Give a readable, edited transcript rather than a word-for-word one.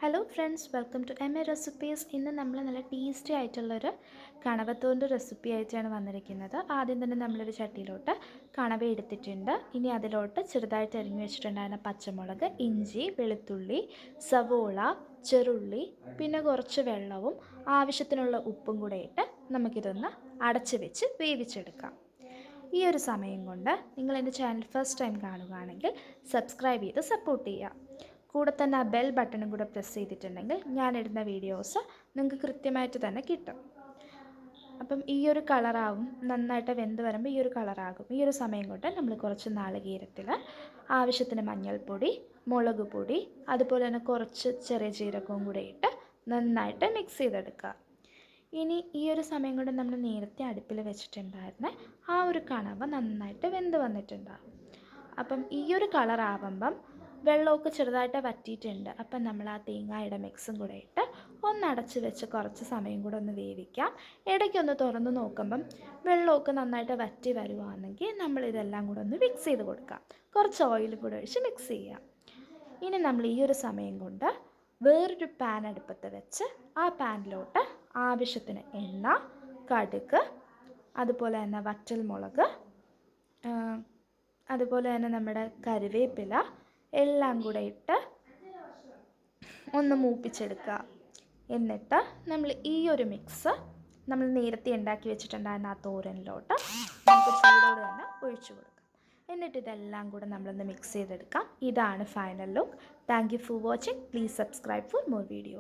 Hello friends, welcome to M A recipes. ഇന്ന് നമ്മൾ നല്ല ടേസ്റ്റി ആയിട്ടുള്ളൊരു കണവത്തോൻ്റെ റെസിപ്പി ആയിട്ടാണ് വന്നിരിക്കുന്നത്. ആദ്യം തന്നെ നമ്മളൊരു ചട്ടിയിലോട്ട് കണവ എടുത്തിട്ടുണ്ട്. ഇനി അതിലോട്ട് ചെറുതായിട്ട് അരിഞ്ഞു വെച്ചിട്ടുണ്ടായിരുന്ന പച്ചമുളക്, ഇഞ്ചി, വെളുത്തുള്ളി, സവോള, ചെറുള്ളി, പിന്നെ കുറച്ച് വെള്ളവും ആവശ്യത്തിനുള്ള ഉപ്പും കൂടെ ഇട്ട് നമുക്കിതൊന്ന് അടച്ച് വെച്ച് വേവിച്ചെടുക്കാം. ഈ ഒരു സമയം കൊണ്ട് നിങ്ങൾ എൻ്റെ ചാനൽ ഫസ്റ്റ് ടൈം കാണുകയാണെങ്കിൽ സബ്സ്ക്രൈബ് ചെയ്ത് സപ്പോർട്ട് ചെയ്യുക. കൂടെ തന്നെ ആ ബെൽ ബട്ടണും കൂടെ പ്രസ് ചെയ്തിട്ടുണ്ടെങ്കിൽ ഞാനിടുന്ന വീഡിയോസ് നിങ്ങൾക്ക് കൃത്യമായിട്ട് തന്നെ കിട്ടും. അപ്പം ഈ ഒരു കളറാവും, നന്നായിട്ട് വെന്ത് വരുമ്പോൾ ഈ ഒരു കളറാകും. ഈ ഒരു സമയം കൊണ്ട് നമ്മൾ കുറച്ച് നാളികേരത്തിൽ ആവശ്യത്തിന് മഞ്ഞൾപ്പൊടി, മുളക് പൊടി, അതുപോലെ തന്നെ കുറച്ച് ചെറിയ ജീരകവും കൂടെ ഇട്ട് നന്നായിട്ട് മിക്സ് ചെയ്തെടുക്കുക. ഇനി ഈ ഒരു സമയം കൊണ്ട് നമ്മൾ നേരത്തെ അടുപ്പിൽ വെച്ചിട്ടുണ്ടായിരുന്ന ആ ഒരു കണവ നന്നായിട്ട് വെന്ത് വന്നിട്ടുണ്ടാകും. അപ്പം ഈ ഒരു കളറാവുമ്പം വെള്ളമൊക്കെ ചെറുതായിട്ട് വറ്റിയിട്ടുണ്ട്. അപ്പം നമ്മൾ ആ തേങ്ങയുടെ മിക്സും കൂടെ ഇട്ട് ഒന്നടച്ച് വെച്ച് കുറച്ച് സമയം കൂടെ ഒന്ന് വേവിക്കാം. ഇടയ്ക്കൊന്ന് തുറന്ന് നോക്കുമ്പം വെള്ളമൊക്കെ നന്നായിട്ട് വറ്റി വരുവാണെങ്കിൽ നമ്മളിതെല്ലാം കൂടെ ഒന്ന് മിക്സ് ചെയ്ത് കൊടുക്കാം. കുറച്ച് ഓയിലും കൂടെ ഒഴിച്ച് മിക്സ് ചെയ്യാം. ഇനി നമ്മൾ ഈ ഒരു സമയം കൊണ്ട് വേറൊരു പാൻ അടുപ്പത്ത് വെച്ച് ആ പാനിലോട്ട് ആവശ്യത്തിന് എണ്ണ, കടുക്, അതുപോലെ തന്നെ വറ്റൽമുളക്, അതുപോലെ തന്നെ നമ്മുടെ കറിവേപ്പില എല്ലാം കൂടെ ഇട്ട് ഒന്ന് മൂപ്പിച്ചെടുക്കുക. എന്നിട്ട് നമ്മൾ ഈ ഒരു മിക്സ് നമ്മൾ നേരത്തെ ഉണ്ടാക്കി വെച്ചിട്ടുണ്ടായിരുന്ന ആ തോരനിലോട്ട് നമുക്ക് ചൂടോടെ തന്നെ ഒഴിച്ചു കൊടുക്കാം. എന്നിട്ട് ഇതെല്ലാം കൂടെ നമ്മളൊന്ന് മിക്സ് ചെയ്തെടുക്കാം. ഇതാണ് final look. Thank you for watching. Please subscribe for more video.